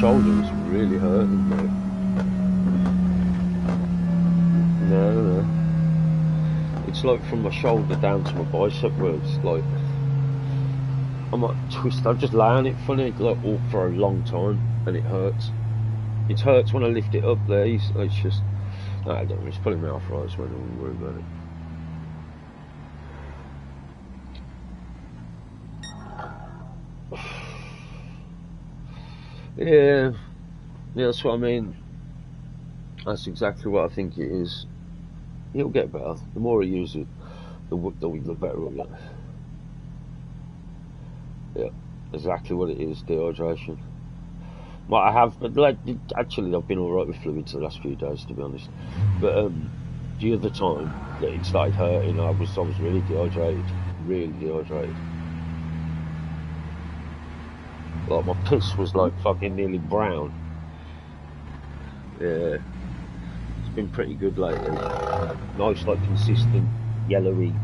shoulder was really hurting me. No. It's like from my shoulder down to my bicep where it's like I'm like twisted. I just lay on it funny like all for a long time and it hurts. It hurts when I lift it up there. It's just I don't know, it's pulling me off right when I worry about it. Yeah, that's what I mean. That's exactly what I think it is. It'll get better. The more I use it, the better it'll get. Yeah, exactly what it is, dehydration. Well, I have, but like, actually I've been alright with fluids the last few days, to be honest. But the other time that it started hurting, I was really dehydrated. Really dehydrated. Like, my piss was like fucking nearly brown. Yeah. It's been pretty good lately. Nice, like, consistent, yellowy,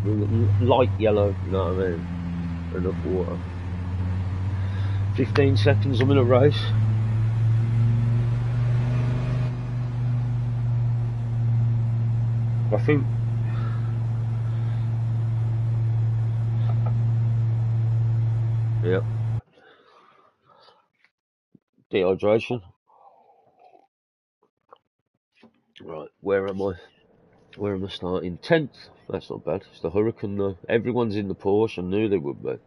light yellow, you know what I mean? Enough water. 15 seconds, I'm in a race. I think... Yep. Dehydration. Right, where am I? Where am I starting? 10th. That's not bad. It's the Hurricane though. Everyone's in the Porsche. I knew they would be.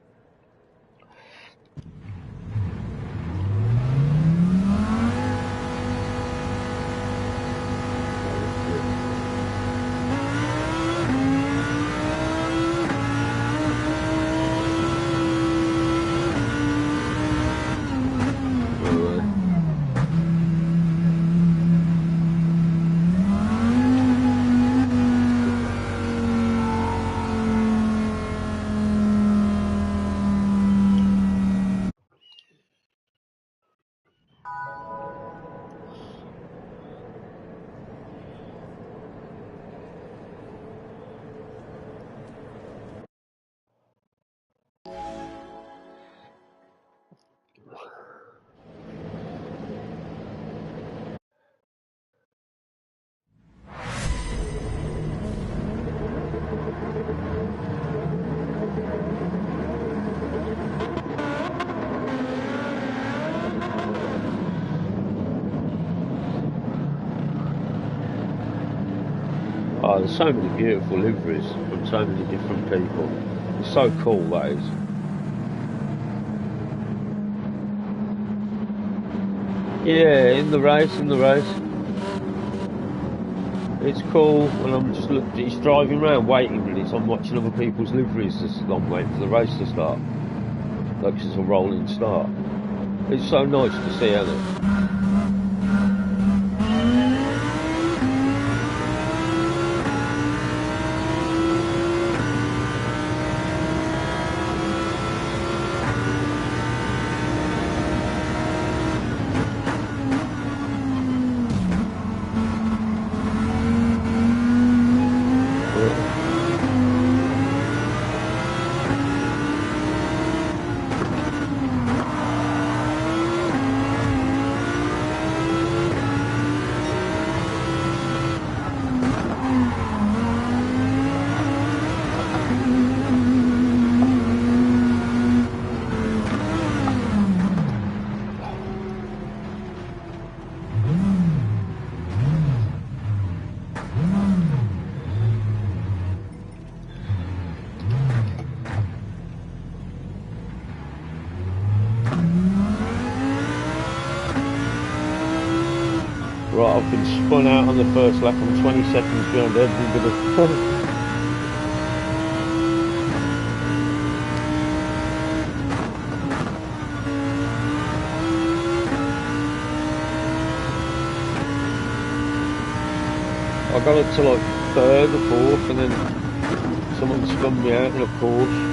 Oh, there's so many beautiful liveries from so many different people. It's so cool, that is. Yeah, in the race. It's cool, and I'm just he's driving around waiting minutes. I'm watching other people's liveries as I'm waiting for the race to start. Like it's a rolling start. It's so nice to see, isn't it? Right, I've been spun out on the first lap. I'm 20 seconds behind everybody. I got up to like third or fourth, and then someone spun me out in a Porsche.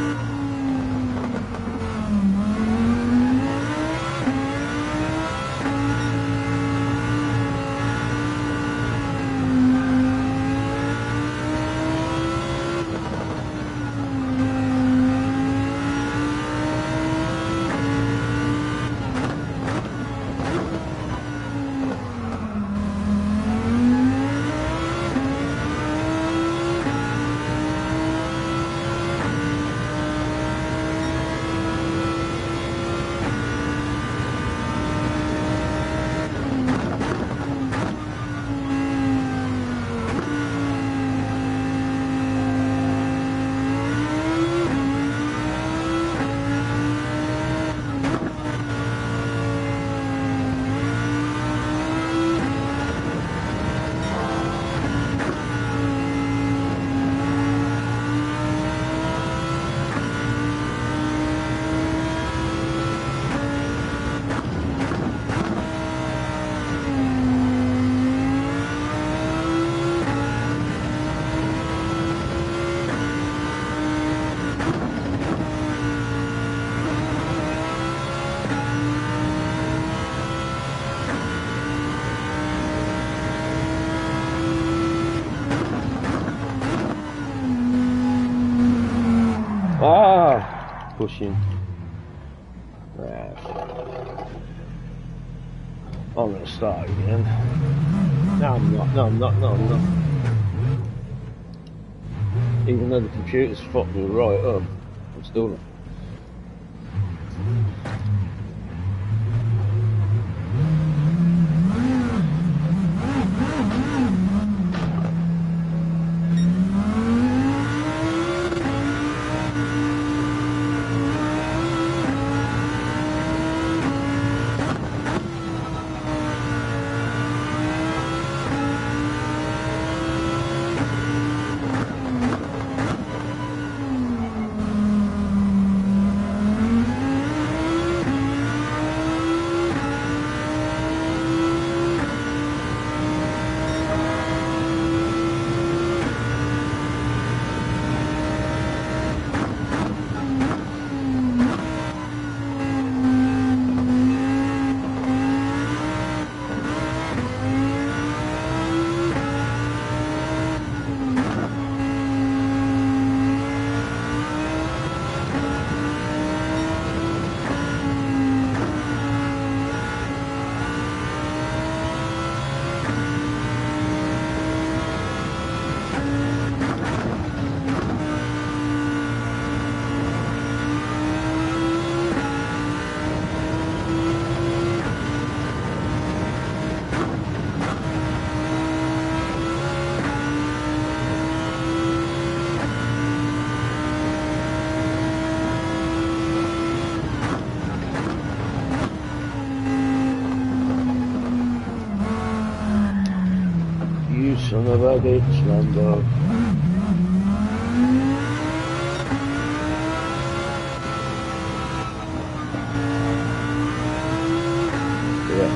Ah! Pushing. Ah, I'm going to start again. No, I'm not. No, I'm not. No, I'm not. Even though the computer's fucked me right up, I'm still not. Son of a bitch, Lambo. Yeah.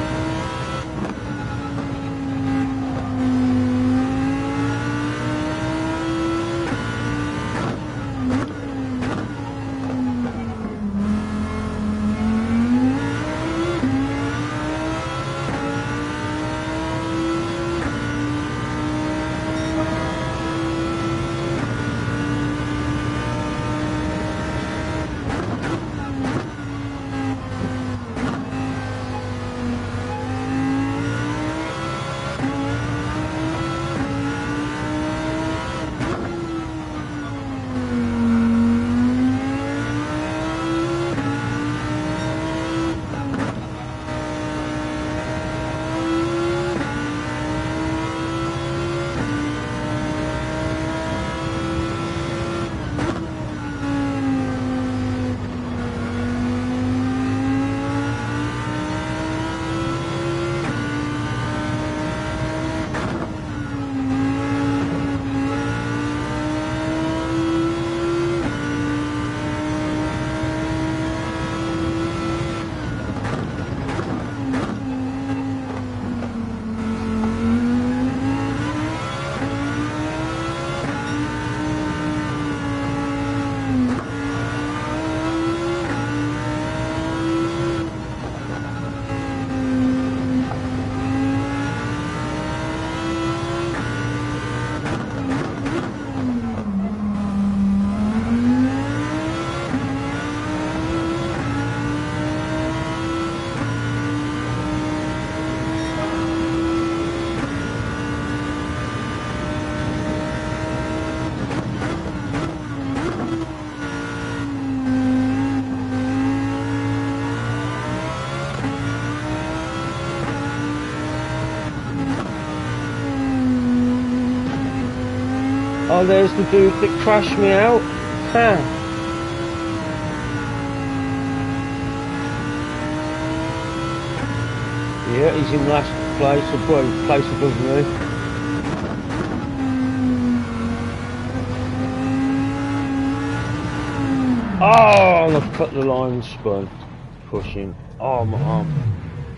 Oh, there's the dude that crashed me out. Huh. Yeah, he's in last place, or place above me. Oh, I've cut the line spun. Pushing. Oh, my arm.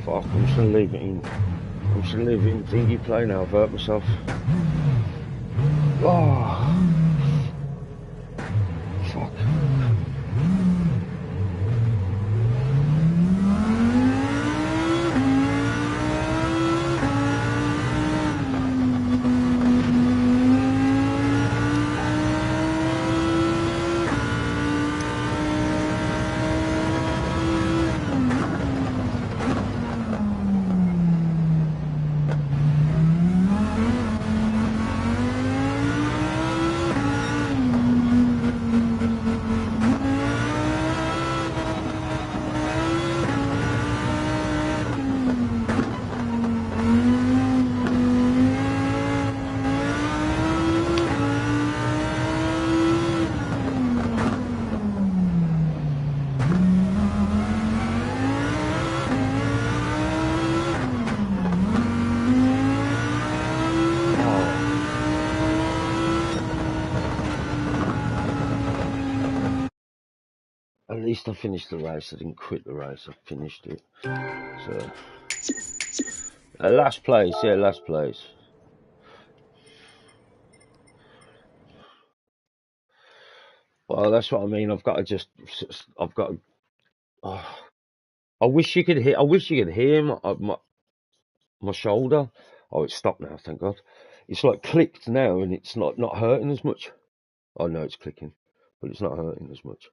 Fuck, I'm just gonna leave it in. I'm just gonna leave it in thingy play now, I've hurt myself. Oh. Fuck. At least I finished the race. I didn't quit the race. I finished it. So, last place. Yeah, last place. Well, that's what I mean. I've got to just. I've got to. Oh, I wish you could hear. I wish you could hear my shoulder. Oh, it's stopped now. Thank God. It's like clicked now, and it's not hurting as much. Oh no, it's clicking, but it's not hurting as much.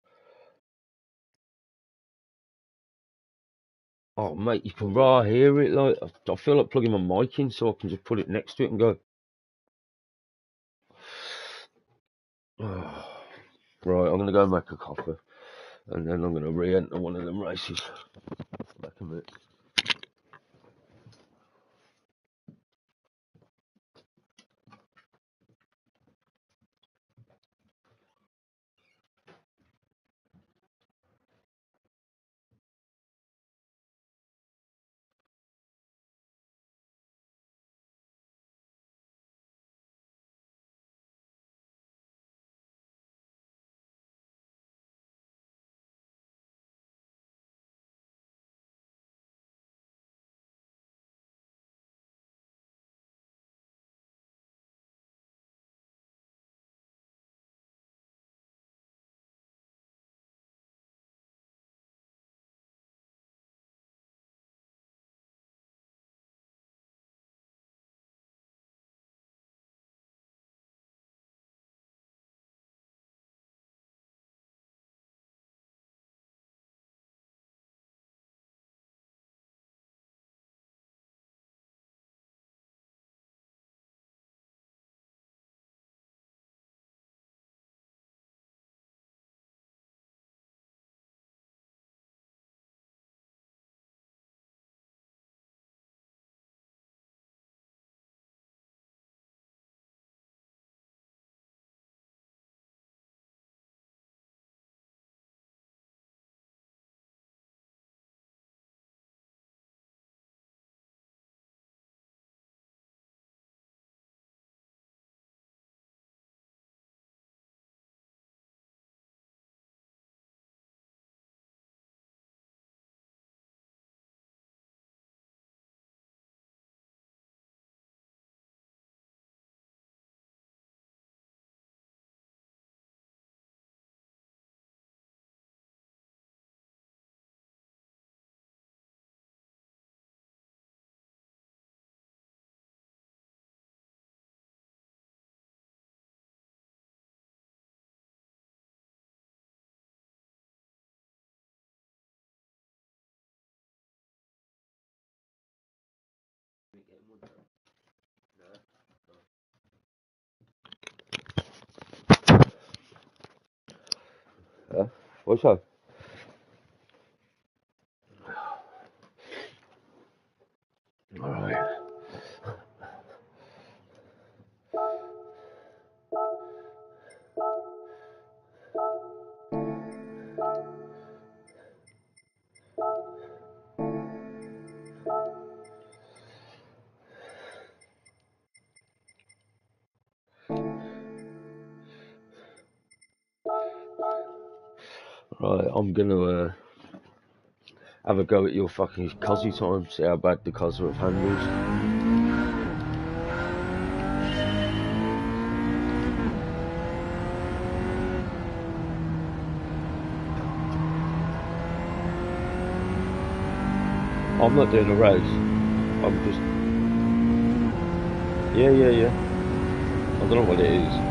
Oh mate, you can right hear it. Like I feel like plugging my mic in so I can just put it next to it and go. Oh, right, I'm gonna go make a coffee, and then I'm gonna re-enter one of them races. Back a minute. What's up? All right. Right, I'm gonna have a go at your fucking cosy time. See how bad the cosy of handles. I'm not doing a race. I'm just. Yeah. I don't know what it is.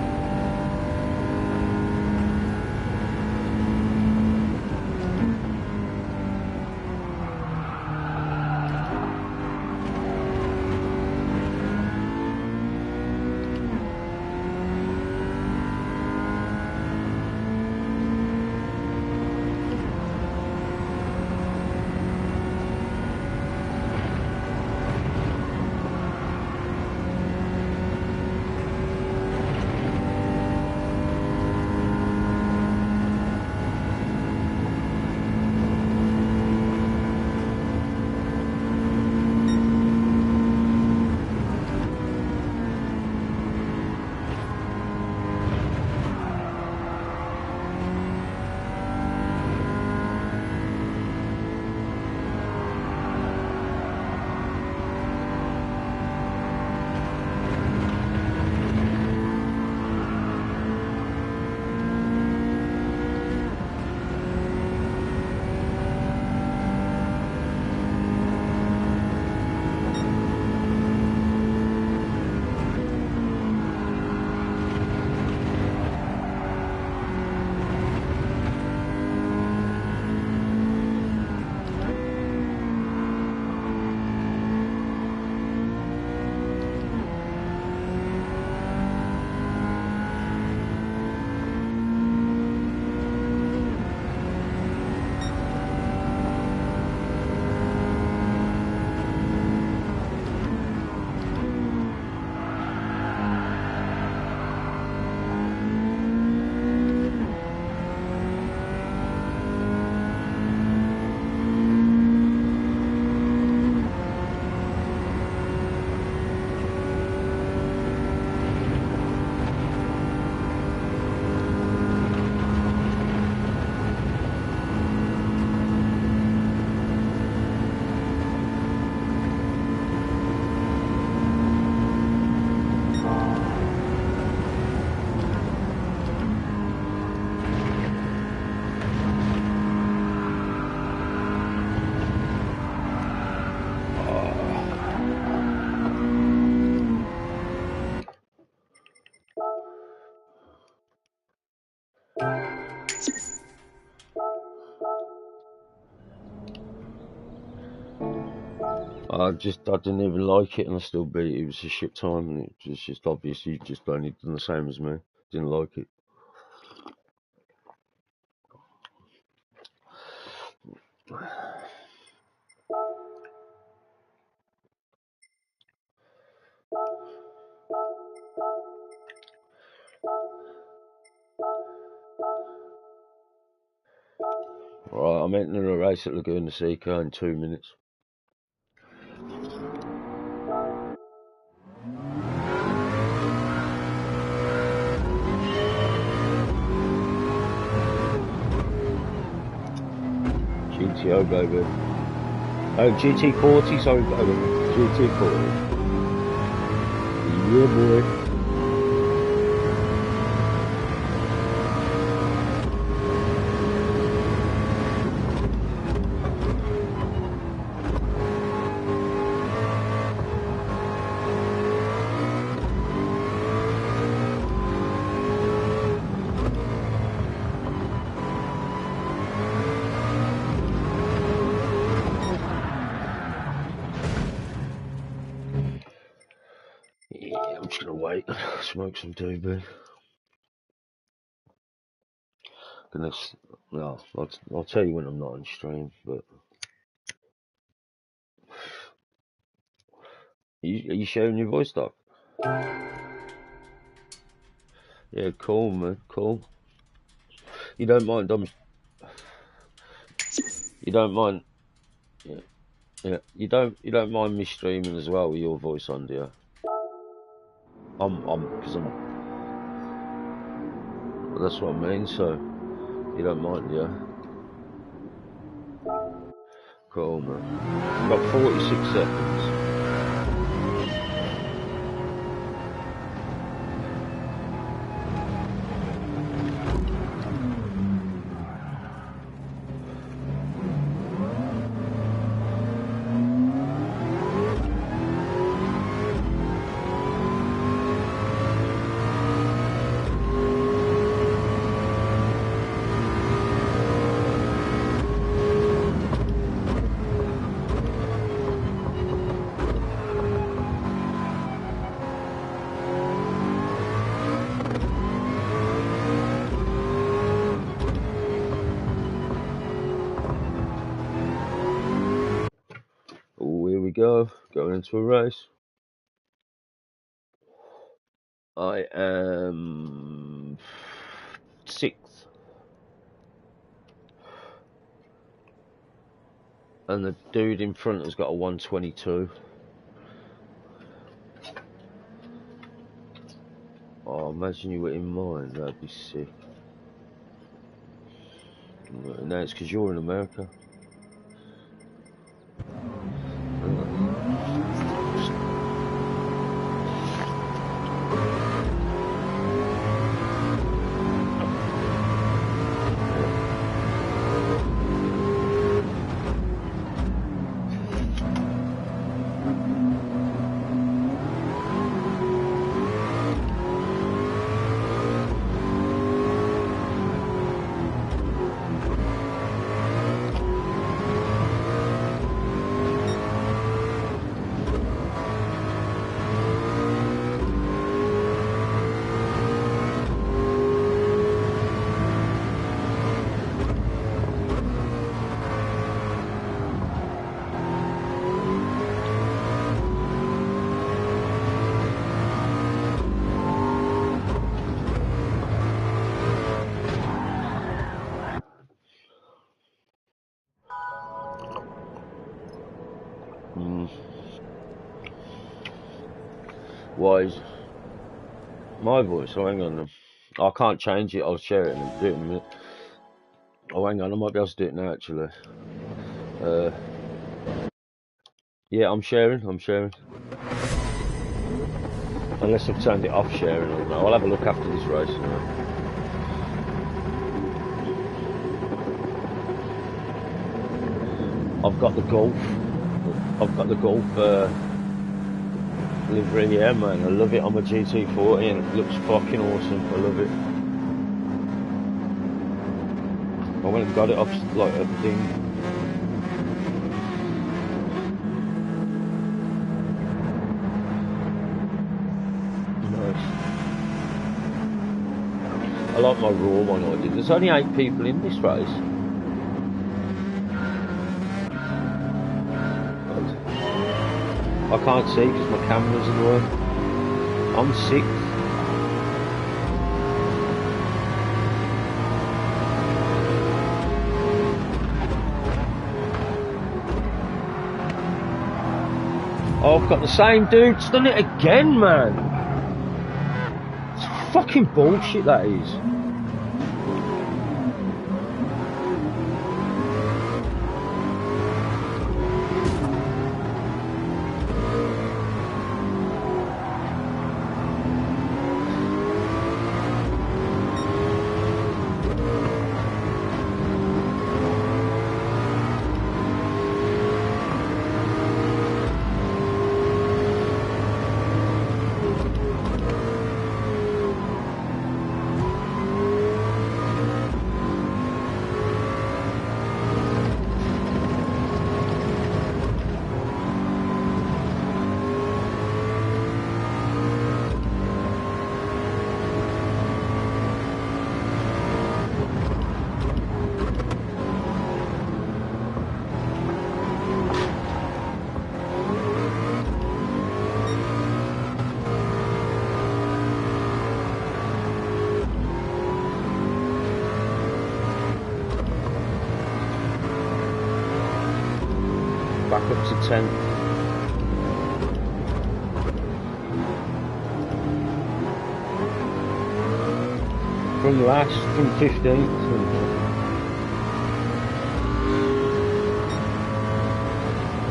I didn't even like it, and I still beat it. It was a shit time, and it was just obviously just only done the same as me. Didn't like it. Right, I'm entering a race at Laguna Seca in 2 minutes. GTO, baby. Oh, GT40, sorry, baby. GT40. Yeah, boy. Yeah, I'm just gonna wait, smoke some doobie. Goodness, no, I'll tell you when I'm not on stream, but... Are you sharing your voice, Doc? Yeah, cool, man, cool. You don't mind, you don't mind, yeah, you don't mind me streaming as well with your voice on, do you? Because well, that's what I mean, so, you don't mind, yeah? Cool, man. I've got 46 seconds. Oh, here we go, going into a race. I am 6th. And the dude in front has got a 122. Oh, imagine you were in mine, that'd be sick. No, it's because you're in America. Why is my voice? Oh, hang on. I can't change it. I'll share it and do it in a minute. Oh, hang on. I might be able to do it now, actually. Yeah, I'm sharing. Unless I've turned it off sharing. I don't know. I'll have a look after this race. I've got the Golf. Livery, yeah, man. I love it on my GT40 and it looks fucking awesome. I love it. I went and got it off like a thing. Nice. I like my raw one I did. There's only 8 people in this race. I can't see because my camera's in the way. I'm 6th. Oh, I've got the same dude. It's done it again, man. It's fucking bullshit, that is. Back up to 10th. From last, from 15th.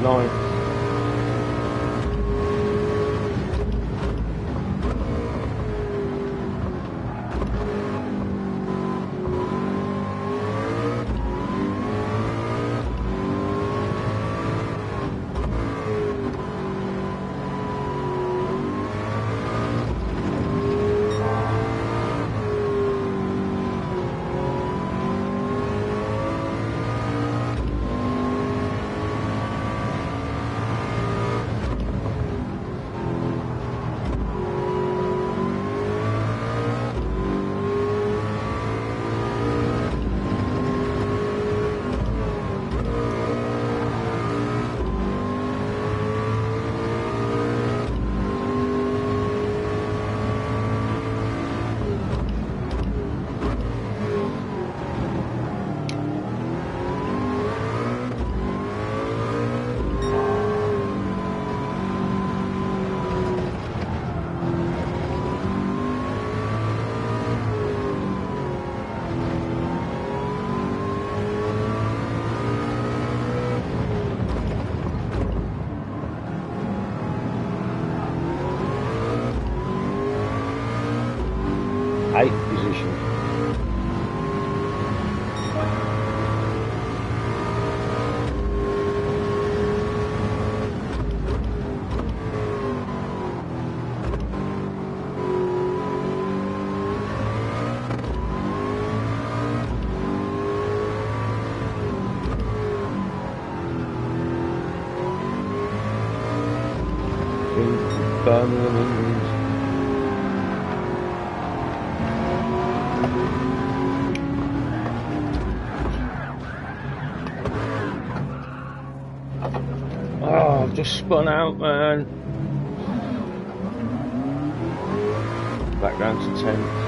9th. Position. In Birmingham, England. Oh, I've just spun out, man. Back down to 10th.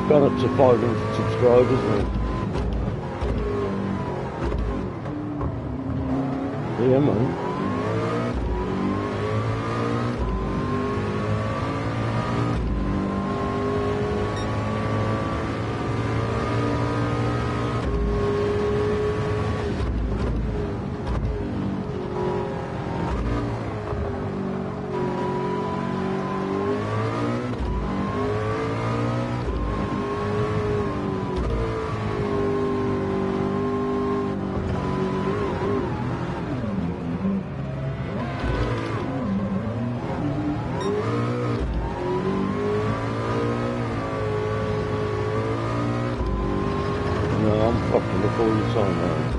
Gone up to 500 subscribers, mate. Yeah, man. all the time, man.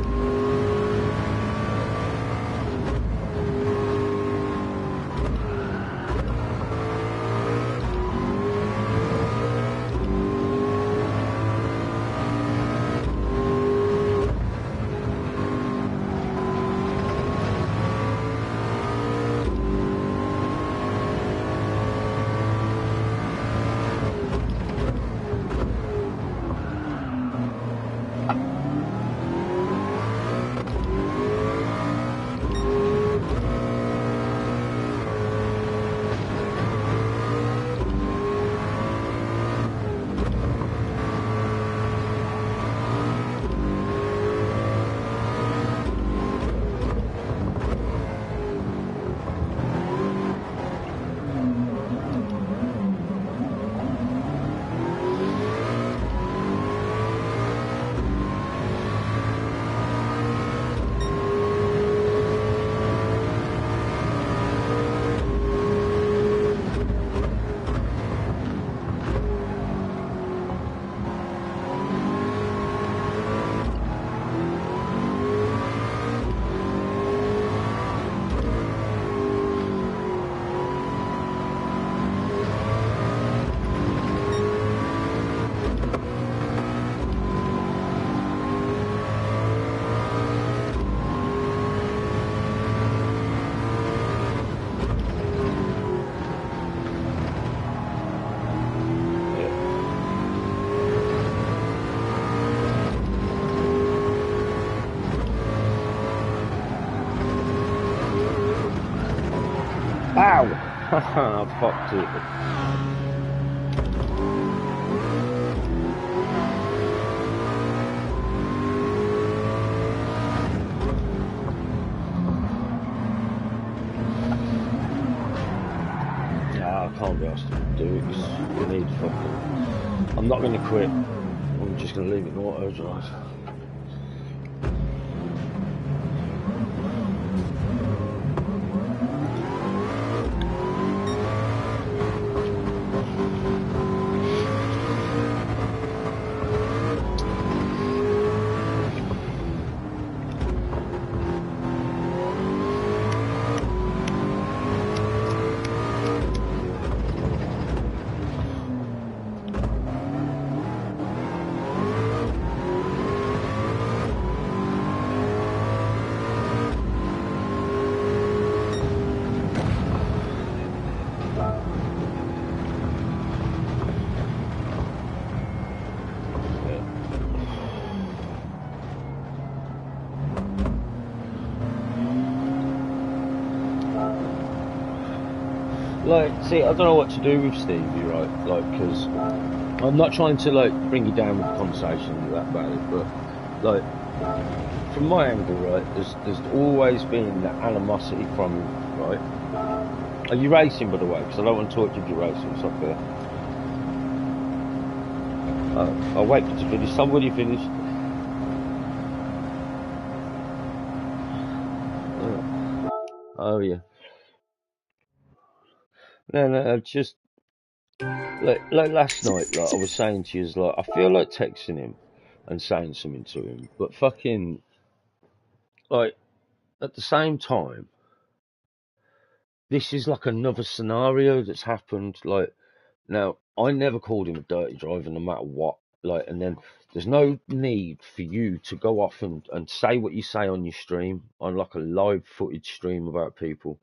Ow! I fucked it. Nah, I can't be asked to do it. You need fucking. I'm not going to quit. I'm just going to leave it in auto drive. Like, see, I don't know what to do with Stevie, right? Like, because I'm not trying to, like, bring you down with the conversation that bad, but, like, from my angle, right, there's always been that animosity from you, right? Are you racing, by the way? Because I don't want to talk to you if you're racing, it's not fair. I'll wait for you to finish. Somebody finished. Oh, yeah. No, just, like last night, like, I was saying to you, is like, I feel like texting him and saying something to him, but fucking, like, at the same time, this is like another scenario that's happened. Like, now, I never called him a dirty driver no matter what. Like, and then there's no need for you to go off and say what you say on your stream, on like a live footage stream about people.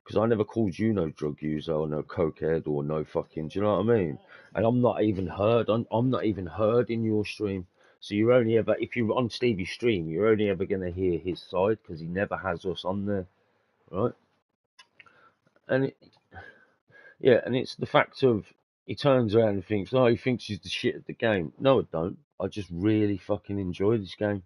Because I never called you no drug user or no cokehead or no fucking, do you know what I mean? And I'm not even heard. I'm not even heard in your stream. So you're only ever, if you're on Stevie's stream, you're only ever going to hear his side because he never has us on there, right? And yeah, and it's the fact of he turns around and thinks, oh, he thinks he's the shit at the game. No, I don't. I just really fucking enjoy this game.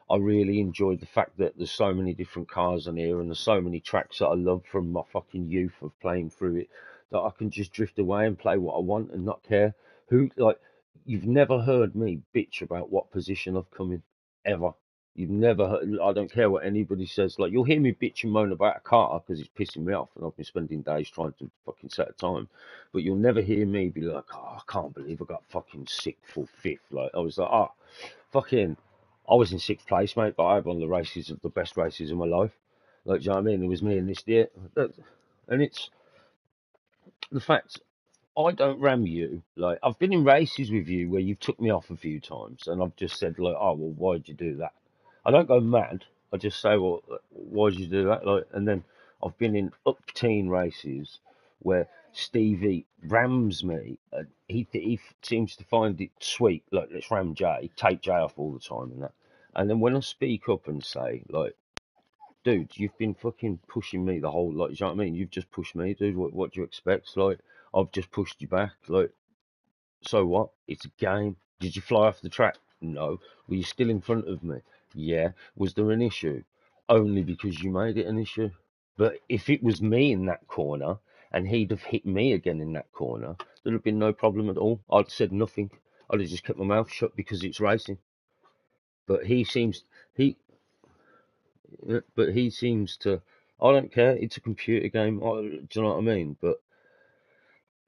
I really enjoyed the fact that there's so many different cars on here and there's so many tracks that I love from my fucking youth of playing through it that I can just drift away and play what I want and not care. Who, like, you've never heard me bitch about what position I've come in, ever. You've never heard, I don't care what anybody says. Like, you'll hear me bitch and moan about a car because it's pissing me off and I've been spending days trying to fucking set a time. But you'll never hear me be like, oh, I can't believe I got fucking 6th or 5th. Like, I was like, oh, fucking. I was in sixth place, mate, but I had one of the best races of my life. Like, do you know what I mean? It was me and this deer. And it's the fact I don't ram you. Like, I've been in races with you where you've took me off a few times, and I've just said, like, oh, well, why'd you do that? I don't go mad. I just say, well, why'd you do that? Like, and then I've been in up teen races where Stevie rams me, and he seems to find it sweet. Like, let's ram Jay, take Jay off all the time, and that. And then when I speak up and say, like, dude, you've been fucking pushing me the whole, like, you know what I mean? You've just pushed me, dude. What do you expect? Like, I've just pushed you back. Like, so what? It's a game. Did you fly off the track? No. Were you still in front of me? Yeah. Was there an issue? Only because you made it an issue. But if it was me in that corner and he'd have hit me again in that corner, there'd have been no problem at all. I'd said nothing. I'd have just kept my mouth shut because it's racing. But he, he seems to. I don't care. It's a computer game. Do you know what I mean? But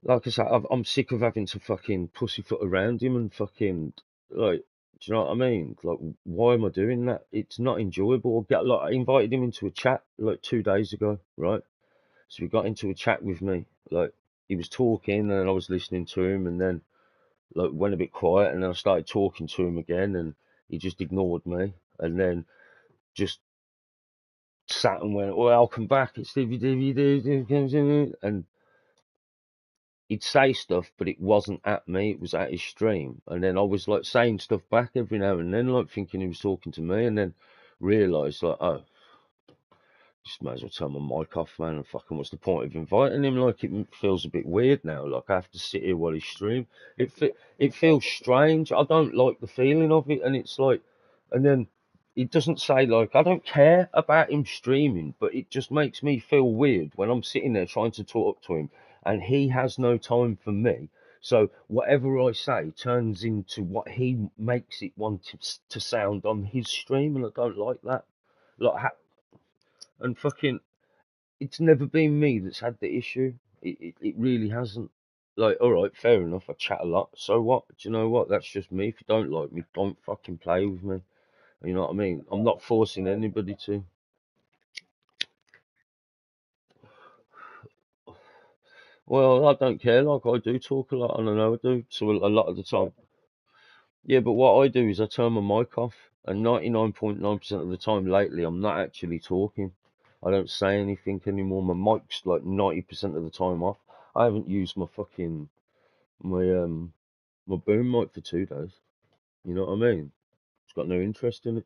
like I said, I'm sick of having to fucking pussyfoot around him and fucking like, do you know what I mean? Like, why am I doing that? It's not enjoyable. I invited him into a chat like 2 days ago, right? So we got into a chat with me. Like, he was talking and I was listening to him, and then like went a bit quiet, and then I started talking to him again, and he just ignored me, and then just sat and went, "Well, I'll come back. It's DVD," and he'd say stuff, but it wasn't at me, it was at his stream. And then I was like saying stuff back every now and then, like thinking he was talking to me, and then realised, like, oh, just might as well turn my mic off, man, and fucking what's the point of inviting him? Like, it feels a bit weird now. Like, I have to sit here while he stream. It feels strange. I don't like the feeling of it, and it's like, and then it doesn't say, like, I don't care about him streaming, but it just makes me feel weird when I'm sitting there trying to talk to him, and he has no time for me. So whatever I say turns into what he makes it want to sound on his stream, and I don't like that. Like, and fucking, it's never been me that's had the issue. It really hasn't. Like, all right, fair enough. I chat a lot. So what? Do you know what? That's just me. If you don't like me, don't fucking play with me. You know what I mean? I'm not forcing anybody to. Well, I don't care. Like, I do talk a lot, and I know I do. So a lot of the time. Yeah, but what I do is I turn my mic off, and 99.9% of the time lately, I'm not actually talking. I don't say anything anymore. My mic's like 90% of the time off. I haven't used my my boom mic for 2 days. You know what I mean? It's got no interest in it.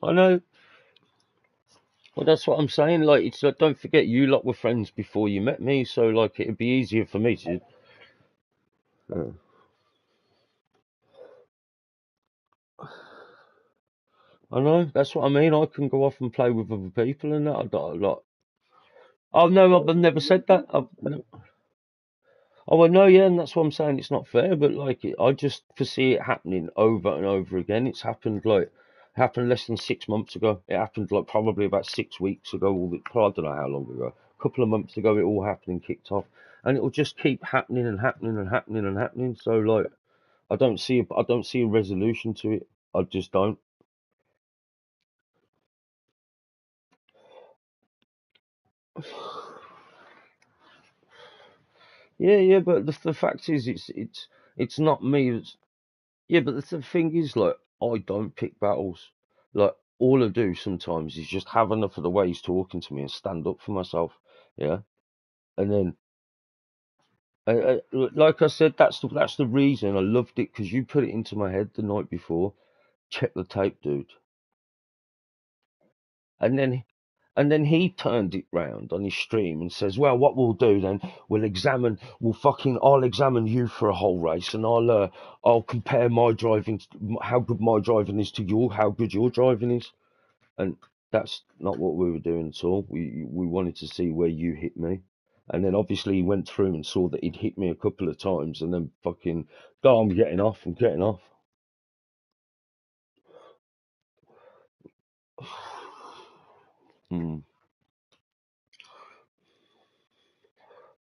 I know. Well, that's what I'm saying. Like, it's like, don't forget, you lot were friends before you met me, so like, it'd be easier for me to. Uh, I know. That's what I mean. I can go off and play with other people and that. I don't like. Oh no, I've never said that. Oh, I know, yeah, and that's what I'm saying. It's not fair, but like, I just foresee it happening over and over again. It's happened like happened less than 6 months ago. It happened like probably about 6 weeks ago. I don't know how long ago. A couple of months ago, it all happened and kicked off, and it will just keep happening and happening and happening and happening. So like, I don't see a resolution to it. I just don't. Yeah, yeah, but the fact is, it's not me. Yeah, but the thing is, like, I don't pick battles. Like, all I do sometimes is just have enough of the way he's talking to me and stand up for myself. Yeah, and then, like I said, that's the reason I loved it, because you put it into my head the night before. Check the tape, dude. And then And then he turned it round on his stream and says, "Well, what we'll do then, I'll examine you for a whole race, and I'll compare my driving, how good my driving is to how good your driving is." And that's not what we were doing at all. We wanted to see where you hit me. And then obviously he went through and saw that he'd hit me a couple of times, and then fucking, go, I'm getting off, I'm getting off. Hmm.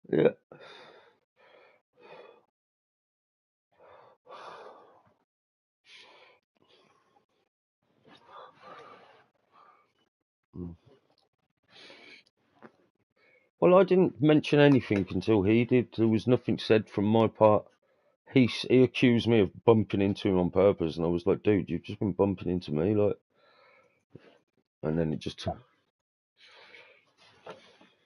Yeah. Mm. Well, I didn't mention anything until he did. There was nothing said from my part. He accused me of bumping into him on purpose, and I was like, dude, you've just been bumping into me, like. And then it just,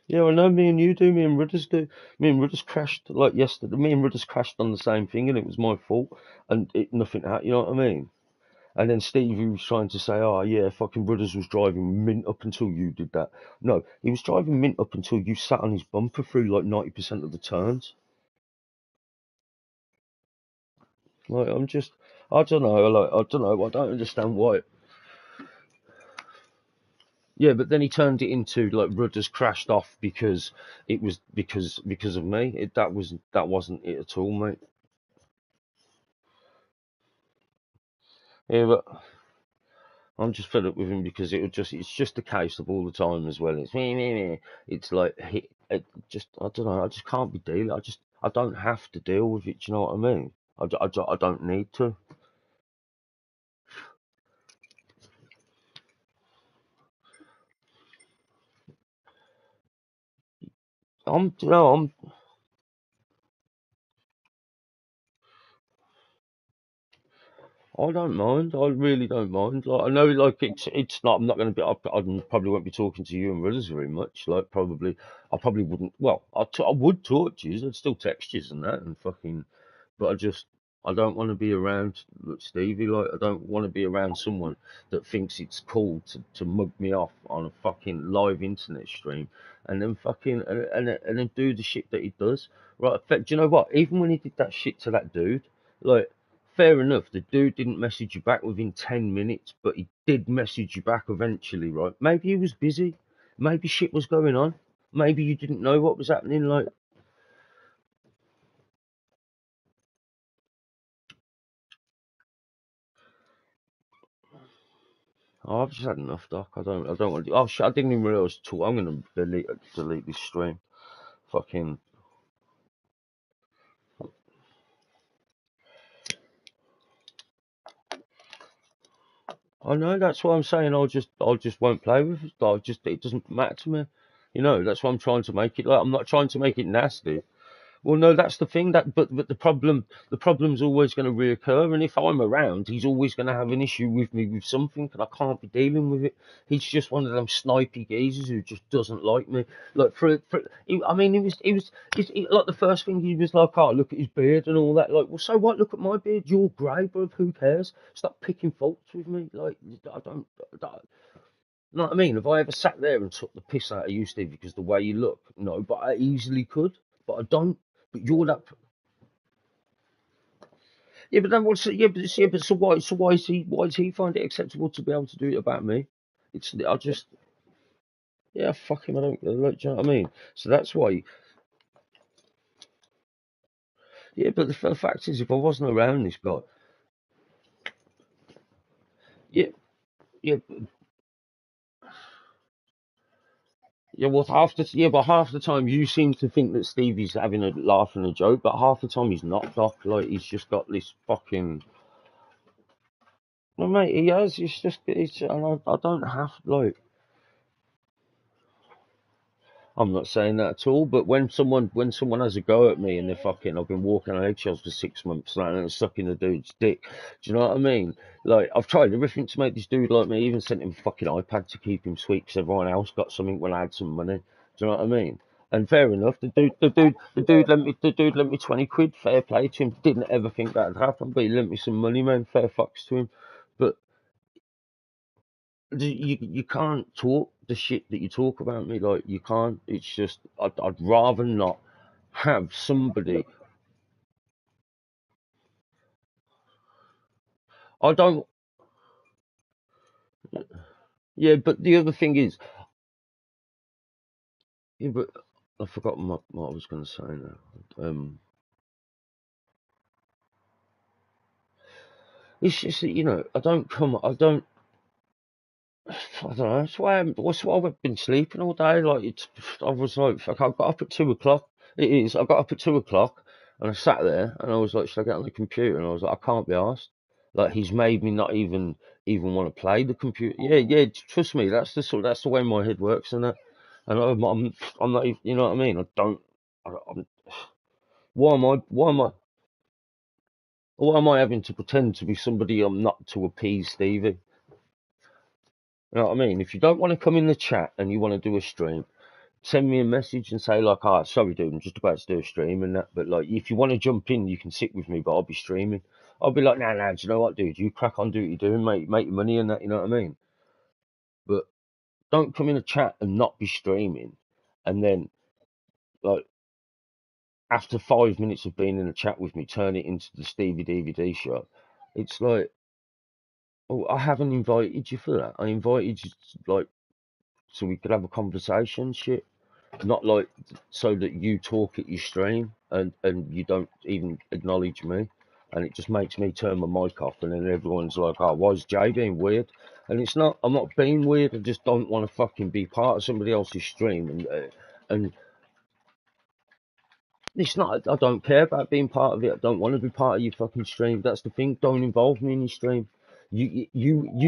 yeah, I know. Me and you do. Me and Rudders do. Me and Rudders crashed like yesterday. Me and Rudders crashed on the same thing, and it was my fault, and nothing happened. You know what I mean? And then Stevie was trying to say, oh, yeah, fucking Rudders was driving mint up until you did that. No, he was driving mint up until you sat on his bumper through like 90% of the turns. Like, I don't know, like, I don't know, I don't understand why. Yeah, but then he turned it into like Rudders crashed off because it was because of me. That wasn't it at all, mate. Yeah, but I'm just fed up with him because it's just a case of all the time as well. It's me, me, me. It's like I don't know. I just can't be dealing. I don't have to deal with it. Do you know what I mean? I don't need to. You know, I don't mind. I really don't mind. Like I know, like it's not. I'm not going to be. I probably won't be talking to you and brothers very much. Like probably, I probably wouldn't. Well, I would talk to you. I'd still text you and that and fucking. But I don't want to be around Stevie. Like I don't want to be around someone that thinks it's cool to mug me off on a fucking live internet stream and then fucking and then do the shit that he does. Right? Do you know what? Even when he did that shit to that dude, like. Fair enough, the dude didn't message you back within 10 minutes, but he did message you back eventually, right? Maybe he was busy. Maybe shit was going on. Maybe you didn't know what was happening. Like, oh, I've just had enough, Doc. I don't want to. Oh, shit, I didn't even realize till I'm going to delete this stream. Fucking. I know, that's what I'm saying. I just won't play with it. It doesn't matter to me. You know, that's what I'm trying to make it like. I'm not trying to make it nasty. Well, no, that's the thing. But the problem's always going to reoccur. And if I'm around, he's always going to have an issue with me with something, and I can't be dealing with it. He's just one of them snipey geezers who just doesn't like me. Like I mean, like the first thing he was like, "Oh, look at his beard and all that." Like, well, so what? Look at my beard. You're grey, bro. Who cares? Stop picking faults with me. Like, I don't. You know what I mean? Have I ever sat there and took the piss out of you, Steve, because the way you look? No, but I easily could, but I don't. But you're that. Yeah, but then what's so why does he find it acceptable to be able to do it about me? I just yeah, fuck him. I don't like. Do you know what I mean? So that's why. Yeah, but the fact is, if I wasn't around this guy, yeah, yeah, yeah. Well, but half the time you seem to think that Stevie's having a laugh and a joke, but half the time he's not. Doc, like he's just got this fucking. No, mate, he has. And I don't have like. I'm not saying that at all, but when someone has a go at me and they're fucking, I've been walking on eggshells for 6 months now and I'm sucking the dude's dick. Do you know what I mean? Like I've tried everything to make this dude like me. Even sent him a fucking iPad to keep him sweet because everyone else got something when I had some money. Do you know what I mean? And fair enough, the dude lent me 20 quid. Fair play to him. Didn't ever think that'd happen, but he lent me some money, man. Fair fucks to him. But you can't talk the shit that you talk about me, like you can't. It's just I'd rather not have somebody. I don't. Yeah, but the other thing is, yeah, but I've forgotten what I was going to say now. It's just that I don't. I don't know. That's why I've been sleeping all day. Like I was like, fuck, I got up at 2 o'clock. It is. I got up at 2 o'clock and I sat there and I was like, should I get on the computer? And I was like, I can't be asked. Like he's made me not even want to play the computer. Yeah, yeah. Trust me, that's the way my head works and that. And I'm not. You know what I mean? I don't. I'm, why am I? Why am I having to pretend to be somebody I'm not to appease Stevie? You know what I mean? If you don't want to come in the chat and you want to do a stream, send me a message and say like, "Ah, sorry, dude, I'm just about to do a stream and that." But like, if you want to jump in, you can sit with me, but I'll be streaming. I'll be like, "Nah, nah, do you know what, dude? You crack on, do what you're doing, mate. Make your money and that." You know what I mean? But don't come in the chat and not be streaming, and then like after 5 minutes of being in the chat with me, turn it into the Stevie DVD show. It's like, oh, I haven't invited you for that. I invited you like so we could have a conversation, shit. Not like so that you talk at your stream and you don't even acknowledge me, and it just makes me turn my mic off, and then everyone's like, "Oh, why is Jay being weird?" And it's not. I'm not being weird. I just don't want to fucking be part of somebody else's stream, and it's not. I don't care about being part of it. I don't want to be part of your fucking stream. That's the thing. Don't involve me in your stream. You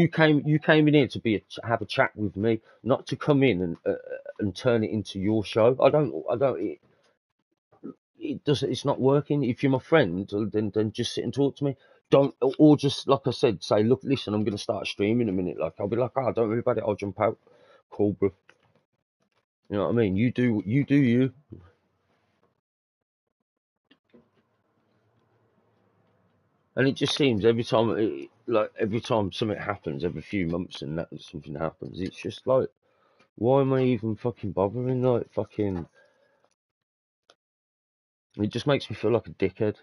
came in here to have a chat with me, not to come in and turn it into your show. I don't. It does. It's not working. If you're my friend, then just sit and talk to me. Don't or just like I said, say, look, listen, I'm gonna start streaming in a minute. Like I'll be like, oh, don't worry about it. I'll jump out. Cool, bro. You know what I mean? You do you. And it just seems every time something happens, every few months and that something happens, it's just like, why am I even fucking bothering? Like fucking, it just makes me feel like a dickhead.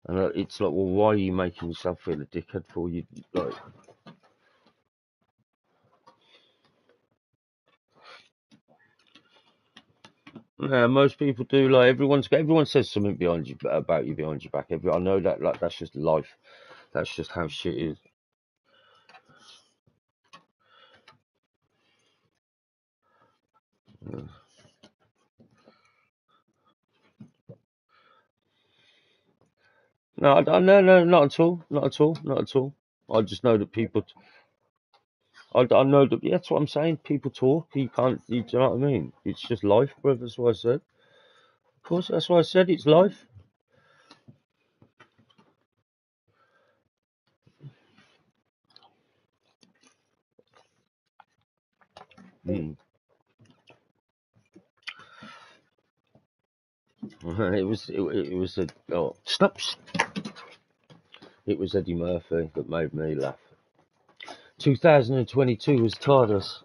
And it's like, well, why are you making yourself feel a dickhead for? You like, yeah, most people do. Like everyone says something behind you about you behind your back. I know that like that's just life. That's just how shit is. Yeah. No, no, not at all, not at all, not at all. I just know that people. I know that. Yeah, that's what I'm saying. People talk. You can't. Do you know what I mean? It's just life, bro. That's what I said. Of course, that's why I said it's life. Mm. It was a oh stops. It was Eddie Murphy that made me laugh. 2022 was taught us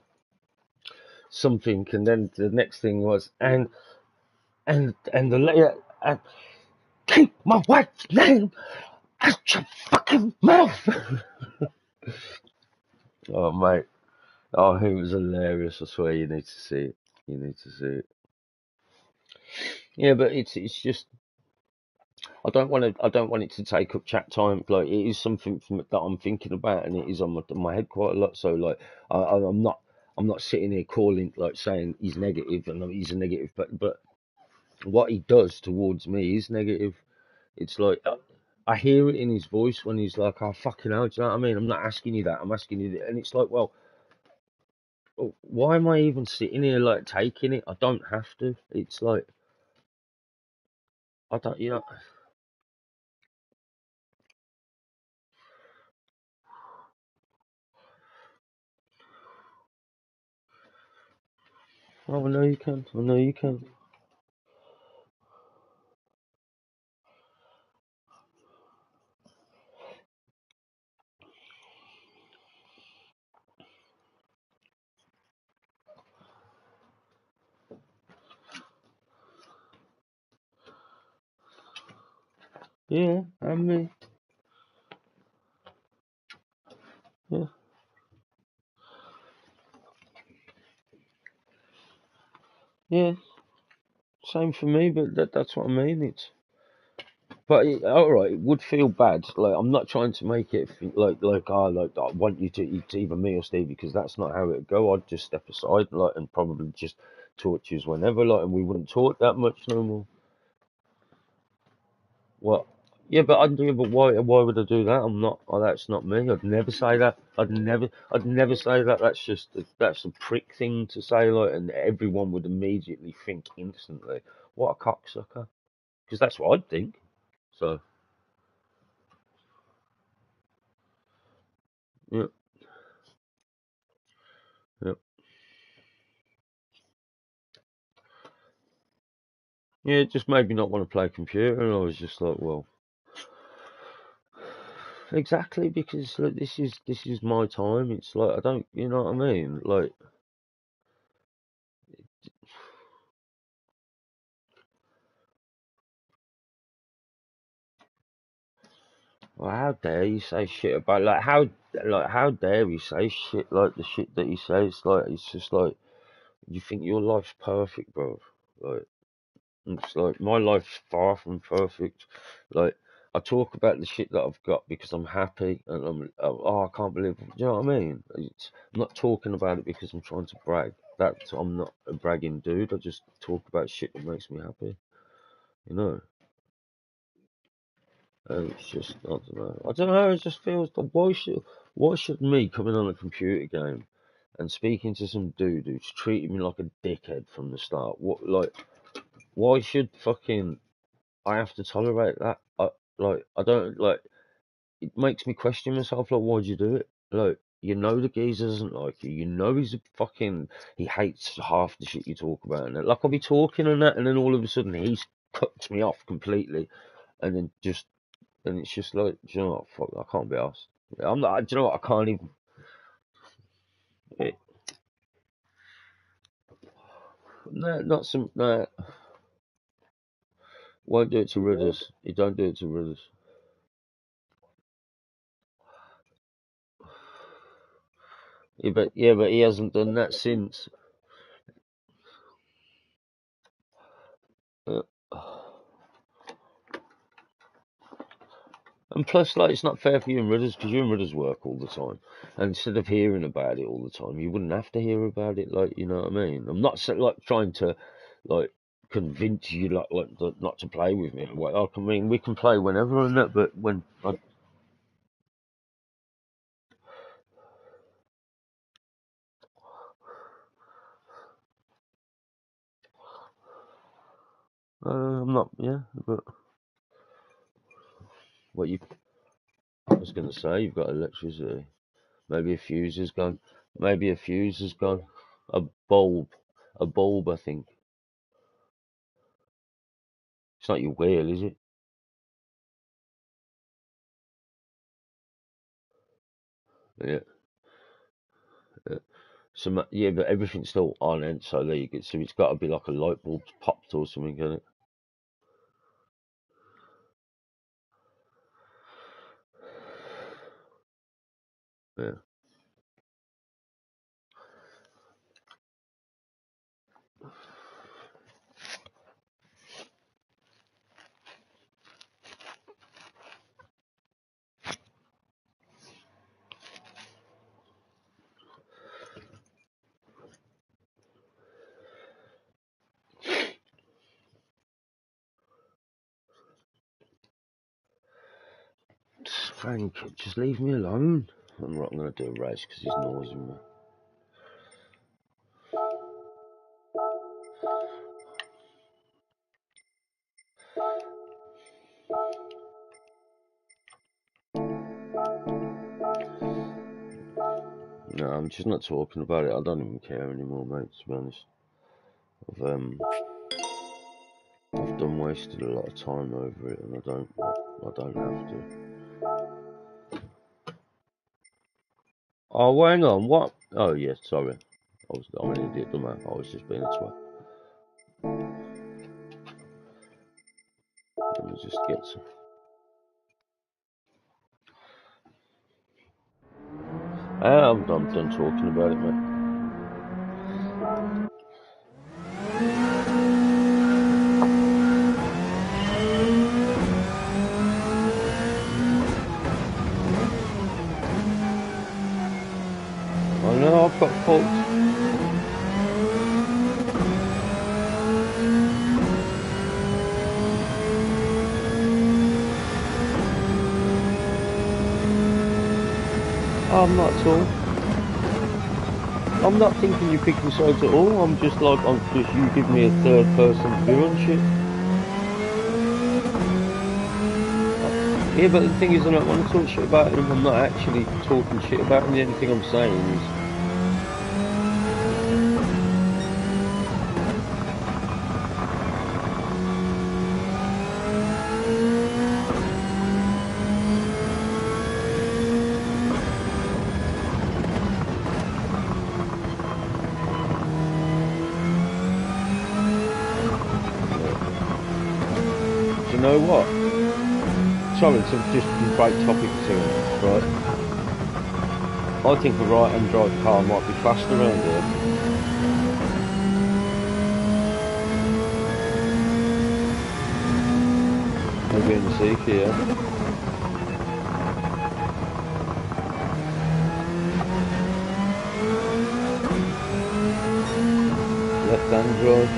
something, and then the next thing was and the later keep my wife's name out your fucking mouth. Oh mate, oh it was hilarious. I swear you need to see it. You need to see it. Yeah, but it's just I don't want it to take up chat time. Like it is something that I'm thinking about, and it is on my head quite a lot. So like I'm not sitting here calling like saying he's negative and he's a negative, but what he does towards me is negative. It's like I hear it in his voice when he's like, "Oh fucking hell," do you know what I mean? I'm not asking you that. I'm asking you that, and it's like, well, why am I even sitting here like taking it? I don't have to. It's like I don't, Oh, I know you can. I know you can. Yeah, and me. Yeah, yeah. Same for me, but that's what I mean. But all right, it would feel bad. Like I'm not trying to make it like I want you to eat either me or Steve because that's not how it go. I'd just step aside like and probably just talk to you whenever, like, and we wouldn't talk that much no more. What? Yeah, but but why would I do that? I'm not. Oh, that's not me. I'd never say that. I'd never say that. That's a prick thing to say, like, and everyone would immediately think instantly, what a cocksucker, because that's what I'd think. So yeah, yeah, yeah. It just made me not want to play computer, and I was just like, well, exactly, because like, this is my time. It's like I don't, you know what I mean? Like, well, how dare you say shit about like how dare he say shit like the shit that he says? Like it's just like you think your life's perfect, bro. Like it's like my life's far from perfect. Like I talk about the shit that I've got because I'm happy and oh I can't believe you know what I mean? I'm not talking about it because I'm trying to brag. I'm not a bragging dude. I just talk about shit that makes me happy. You know. And it's just I don't know. I don't know. It just feels like why should me coming on a computer game and speaking to some dude who's treating me like a dickhead from the start? Why should fucking I have to tolerate that? I don't like. It makes me question myself. Like, why'd you do it? Like, you know the geezer doesn't like you. You know he hates half the shit you talk about. And like I'll be talking and that, and then all of a sudden he cuts me off completely, and then and it's just like, do you know what? Fuck, I can't be asked. I'm not. Do you know what? I can't even. It, no, not some. No, won't do it to Ridders. You don't do it to Ridders. Yeah, but he hasn't done that since. Uh, And plus, like, it's not fair for you and Ridders because you and Ridders work all the time. And instead of hearing about it all the time, you wouldn't have to hear about it. Like, you know what I mean? I'm not like trying to, like, convince you not to play with me. Well, I mean, we can play whenever and that, but when I'm not, yeah. But what you, I was gonna say, you've got electricity. Maybe a fuse has gone. Maybe a fuse has gone. A bulb, a bulb. I think it's not your wheel, is it? Yeah. So yeah, but everything's still on, and so there you go. So it's got to be like a light bulb popped or something, can it? Yeah. Frank, just leave me alone. I'm not going to do a race because he's noising me. No, I'm just not talking about it. I don't even care anymore, mate. To be honest, I've um, I've done wasted a lot of time over it, and I don't have to. Oh, hang on, what? Oh, yeah, sorry. I'm an idiot, don't I? I was just being a twat. Let me just get some. I'm done talking about it, mate. I know I've got faults. I'm not at all. I'm not thinking you're picking sides at all. I'm just like, I'm just, you give me a third person view on shit. Yeah, but the thing is, I don't want to talk shit about him. I'm not actually talking shit about him. The only thing I'm saying is, do you know what? Sorry to just break topic to him, right? I think a right-hand drive car might be faster around here. Maybe in the Seek here. Left-hand drive.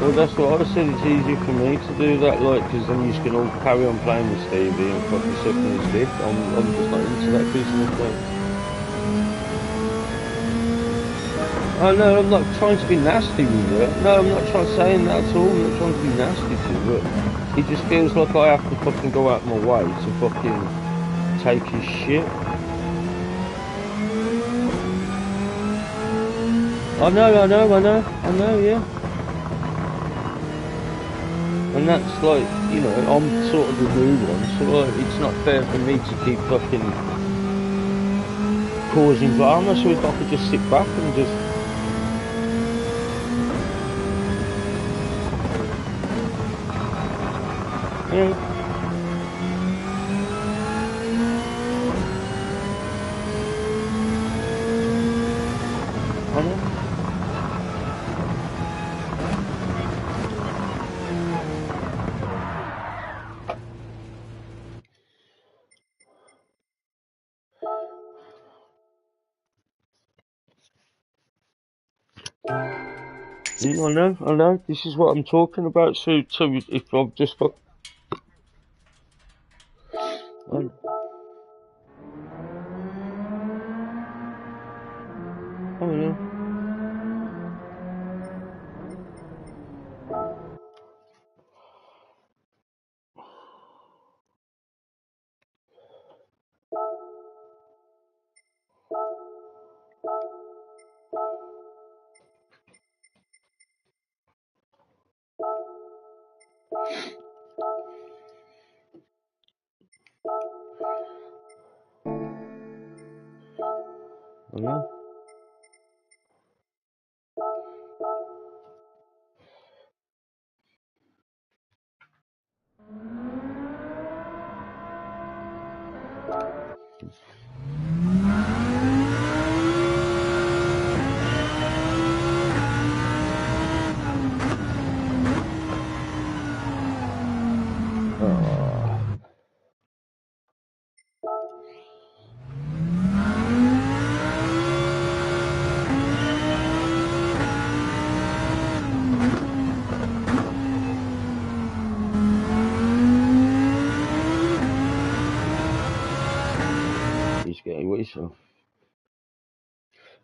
Well, that's what I said, it's easier for me to do that, like, because then you can all carry on playing with Stevie and fucking sucking his dick. I'm just not into that business, though. Oh no, I'm not trying to be nasty with it. No, I'm not trying to say that at all. I'm not trying to be nasty to it. It just feels like I have to fucking go out my way to fucking take his shit. I know, yeah. And that's like, you know, I'm sort of the new one, so like, it's not fair for me to keep fucking causing drama, so if I could just sit back and just... Yeah. I know. I know. This is what I'm talking about. So if I've just got... I know. I know.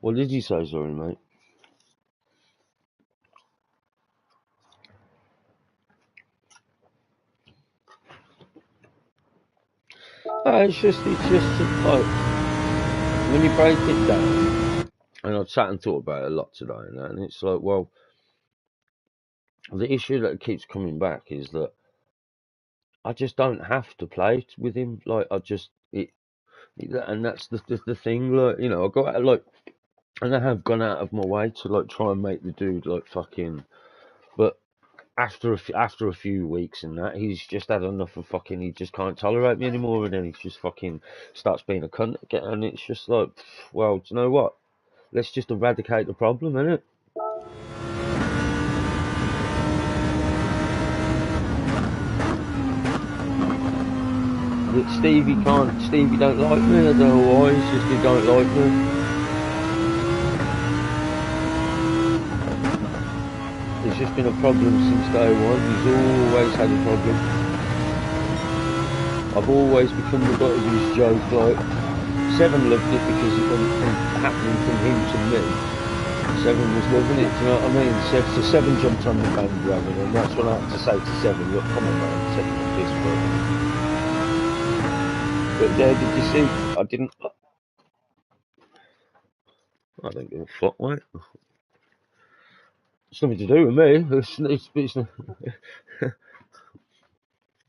What did you say, sorry, mate? It's just like when you break it down, and I've sat and thought about it a lot today, and it's like, well, the issue that keeps coming back is that I just don't have to play with him. Like and that's the thing. Like, I go out like, and I have gone out of my way to like try and make the dude like fucking, but after a few weeks and that, he's just had enough of fucking. He just can't tolerate me anymore, and then he just fucking starts being a cunt again. And it's just like, well, do you know what? Let's just eradicate the problem, innit? That Stevie don't like me. I don't know why. It's just he don't like me. It's just been a problem since day one. He's always had a problem. I've always become the butt of his joke. Like, Seven loved it because it went from happening from him to me. Seven was loving it, do you know what I mean? So Seven jumped on the bandwagon, and that's when I had to say to Seven, look, come on man, Seven of this, but there, did you see? I don't give a fuck, mate. It's nothing to do with me. It's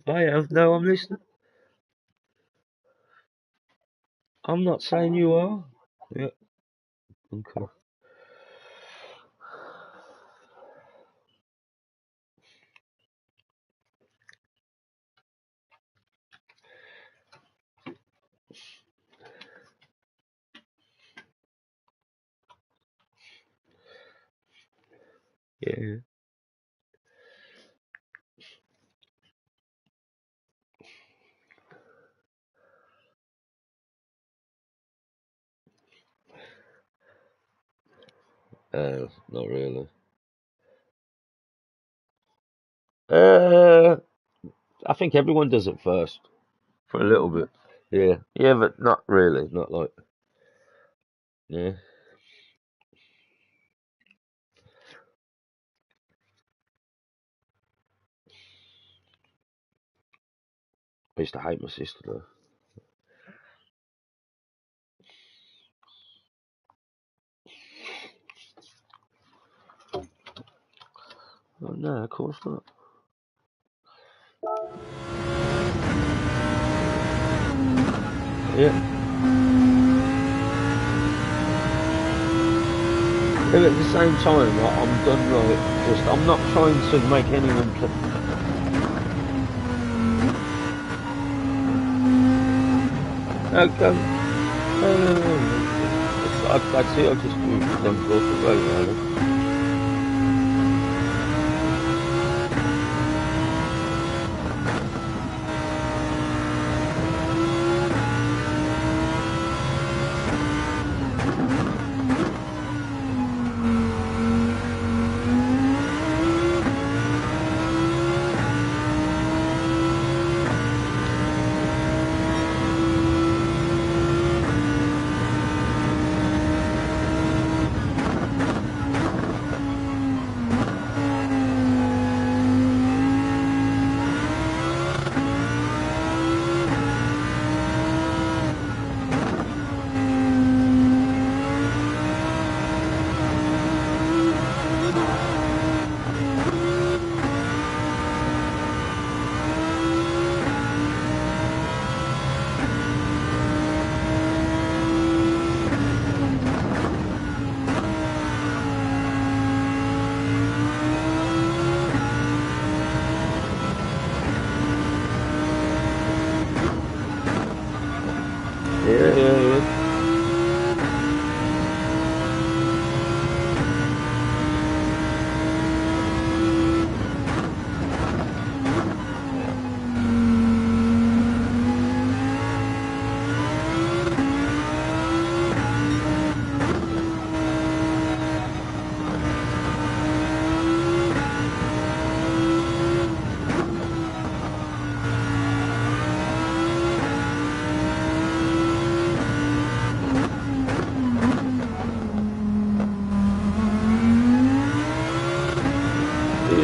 I have. No, I'm listening. I'm not saying you are. Yeah, okay. Yeah. Not really. Uh, I think everyone does it first for a little bit. Yeah, yeah, but not really. Not like, yeah. I used to hate my sister though. Oh, no, of course not. Yeah. But at the same time, like, I'm done. Like, just I'm not trying to make anyone. Okay. That's it. I just don't talk about it.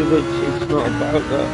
Steve. It's not about that.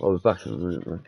I'll be back in a minute, man.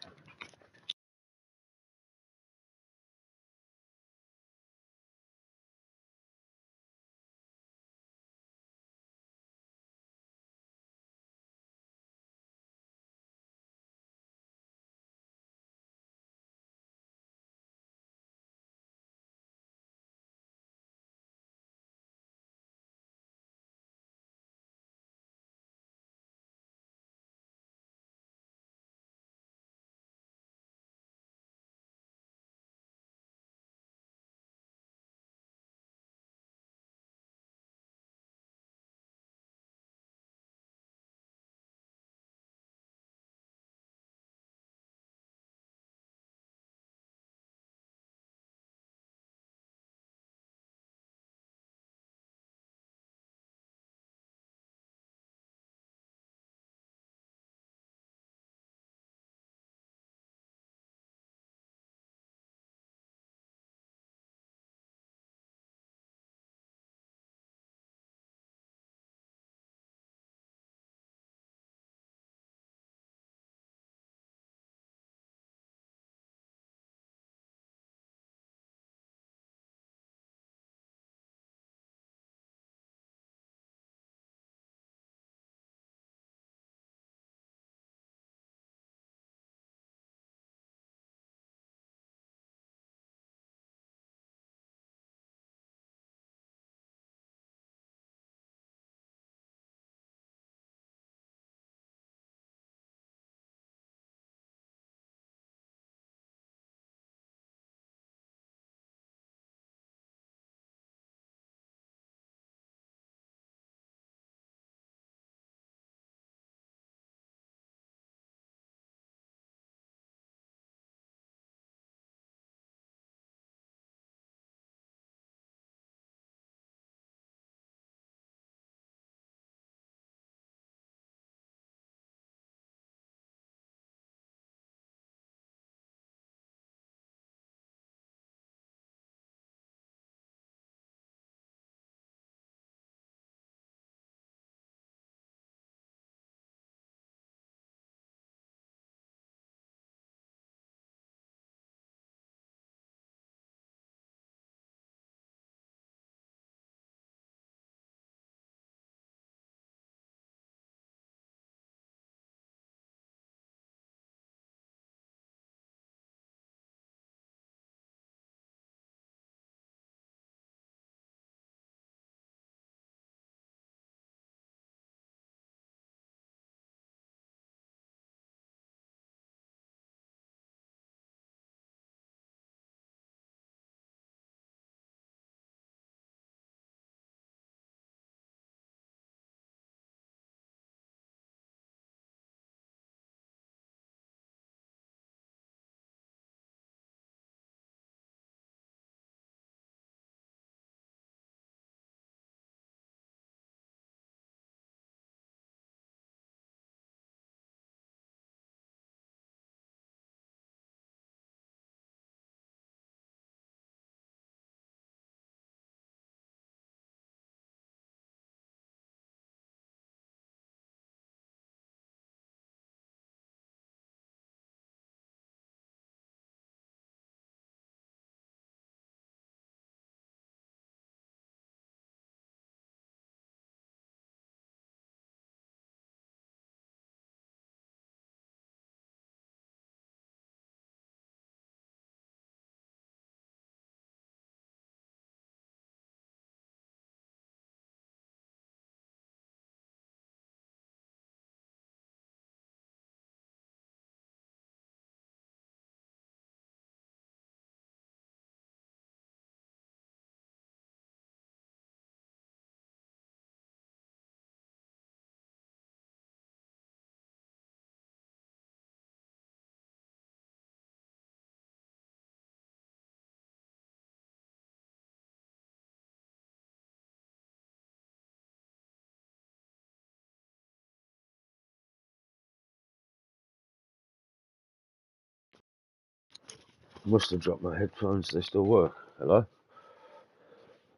Must have dropped my headphones. They still work. Hello?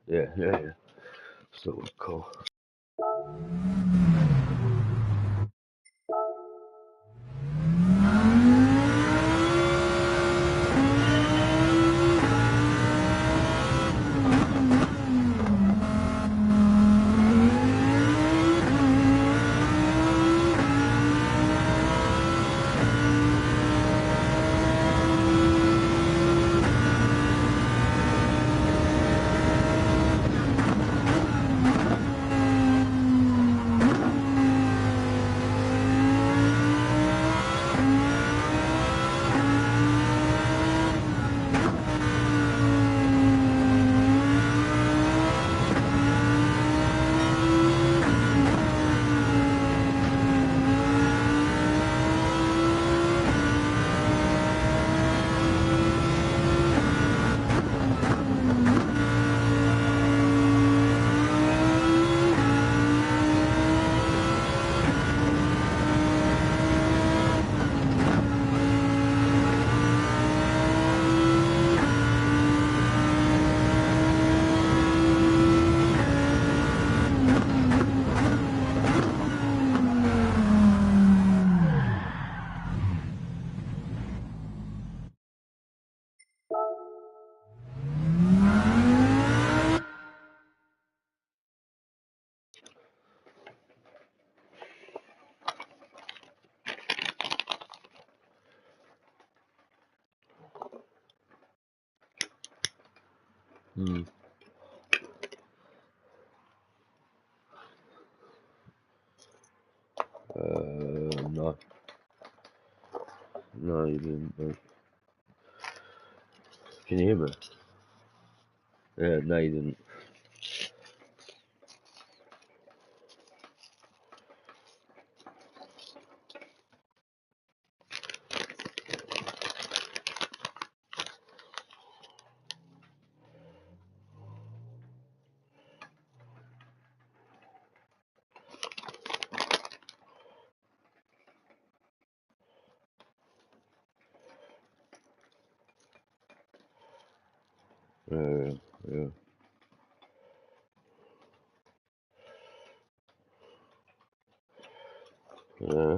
Yeah. Still work. Cool. Hmm. No. No, you didn't. No. Can you hear me? Yeah, no, you didn't. Yeah. Yeah.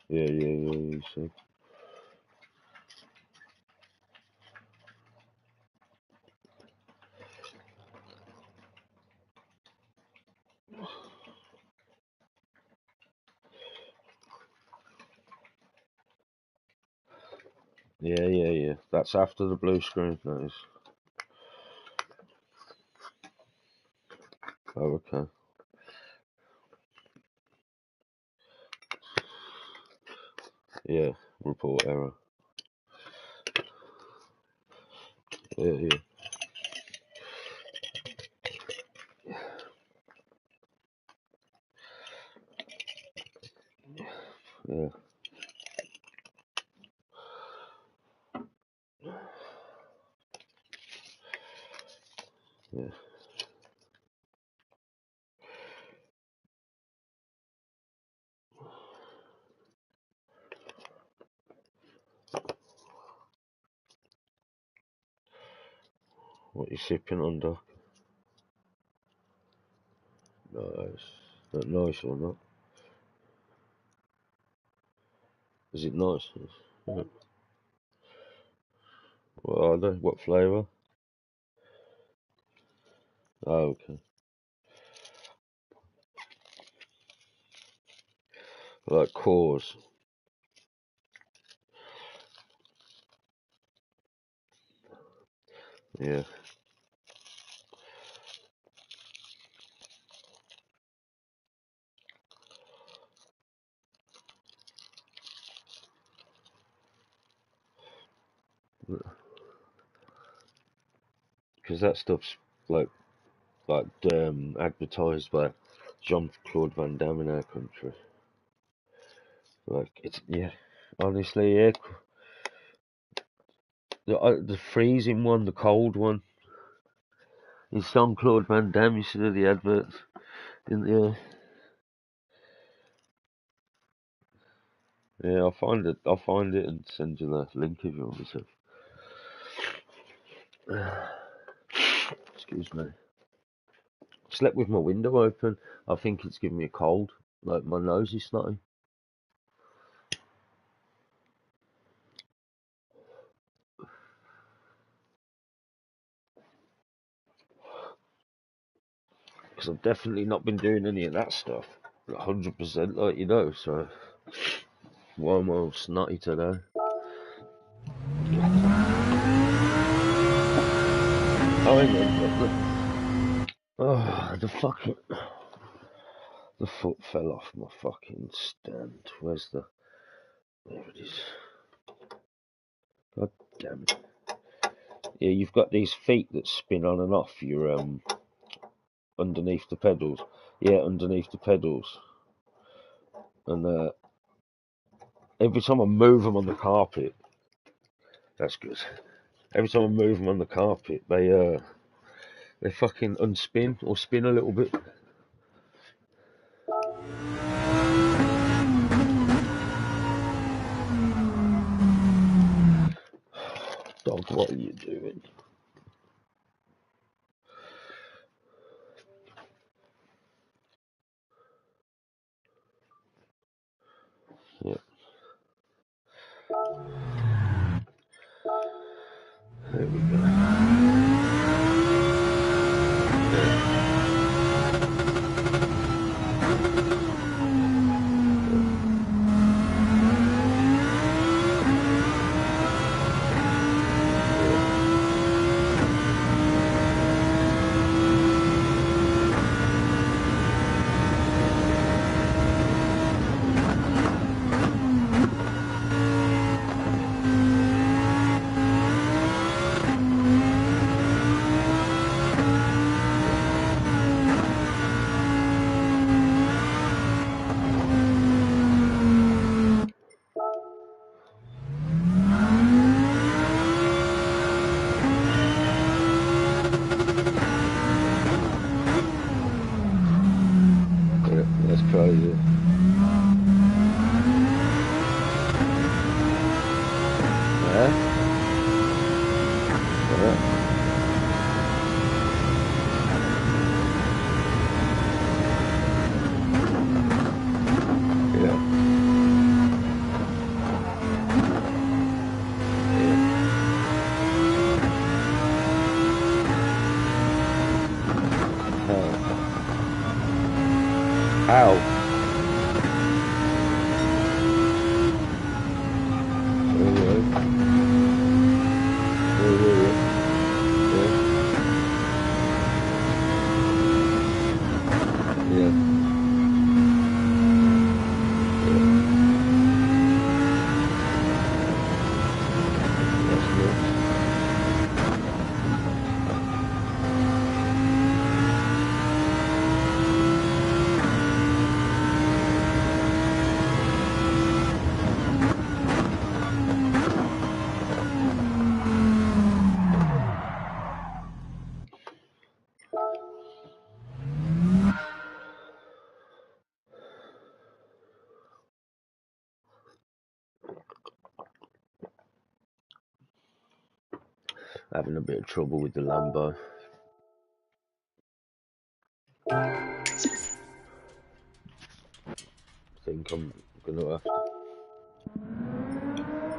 Yeah, you said. Yeah. That's after the blue screen. That is. Oh, okay. Yeah, report error. Yeah. Yeah. What you sipping on, Doc? Nice. Not nice or not? Is it nice? Yeah. What are they? What flavour? Oh, okay. Like cores. Yeah. Because that stuff's like advertised by Jean-Claude Van Damme in our country. Like it's honestly the freezing one, the cold one is Jean-Claude Van Damme. You see the adverts in the Yeah, I'll find it. I'll find it and send you the link if you want me to. Excuse me. Slept with my window open. I think it's giving me a cold. Like my nose is snotty. Because I've definitely not been doing any of that stuff. 100%, like you know. So why am I all snotty today? Oh, hang on. Oh, the foot fell off my fucking stand. Where's the? There it is. God damn it. Yeah, you've got these feet that spin on and off your underneath the pedals. Yeah, underneath the pedals. And every time I move them on the carpet, that's good. Every time I move them on the carpet, they fucking unspin or spin a little bit. Dog, what are you doing? Yeah. There we go. That's crazy. Yeah. Ow. Having a bit of trouble with the Lambo. I think I'm gonna have to.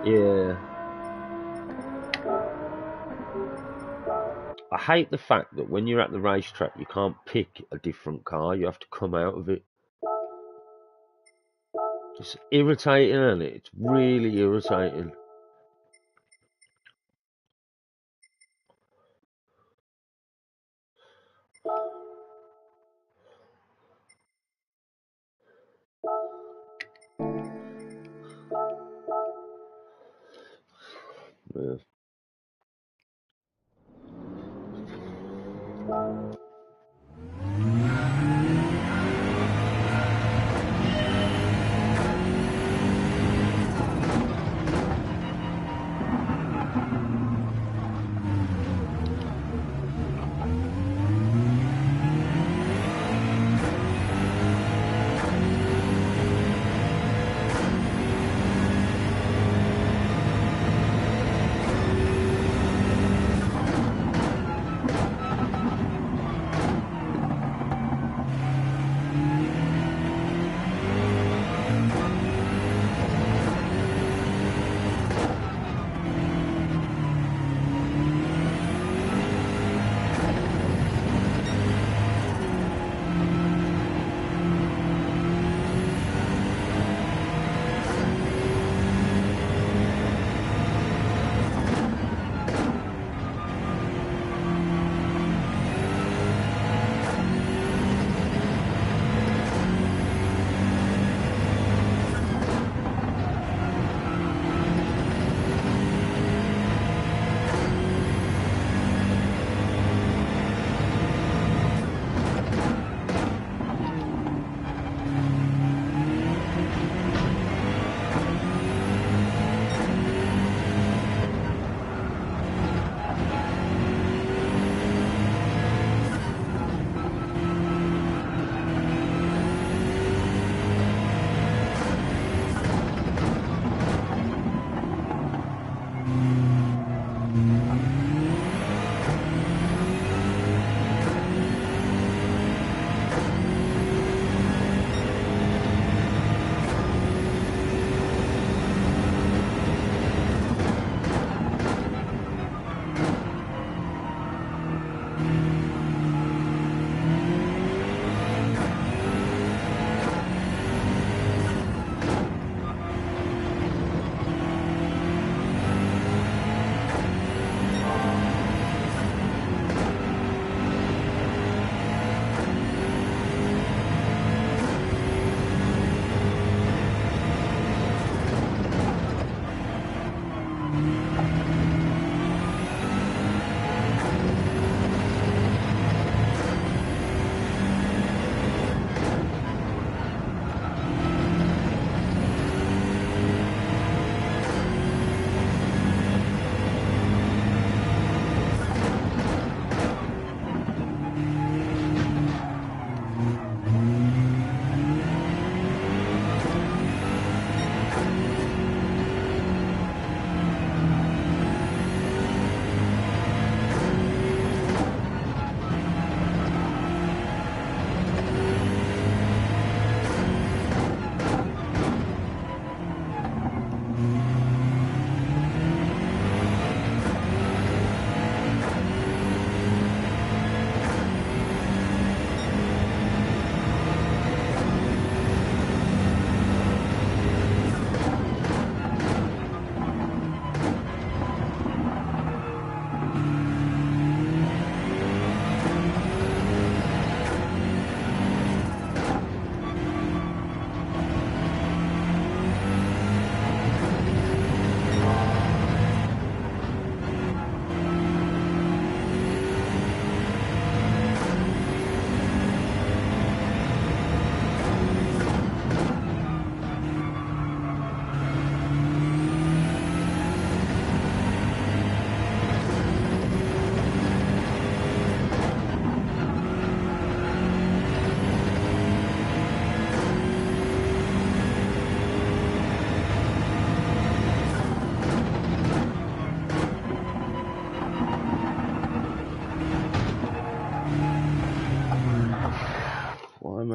Yeah. I hate the fact that when you're at the racetrack, you can't pick a different car. You have to come out of it. It's irritating, isn't it? It's really irritating. Yeah.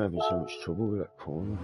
having so much trouble with that corner.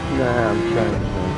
Nah, I'm changed now.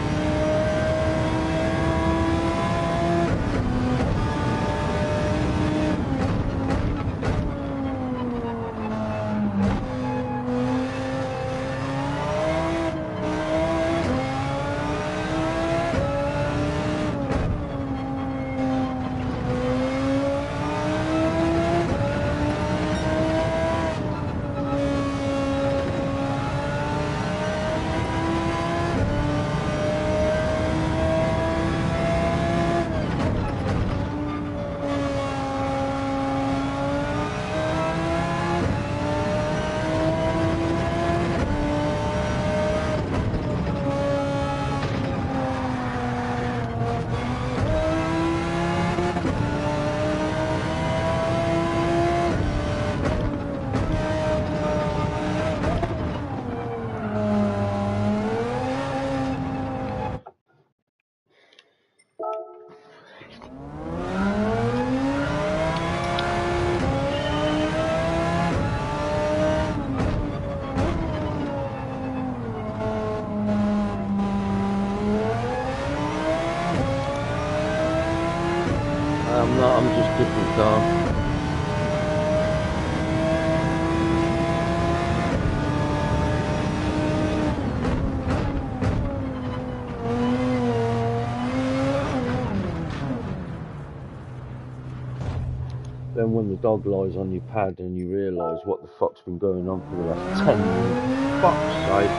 I'm not, I'm just different car. Then when the dog lies on your pad and you realise what the fuck's been going on for the last 10 minutes. Fuck's sake.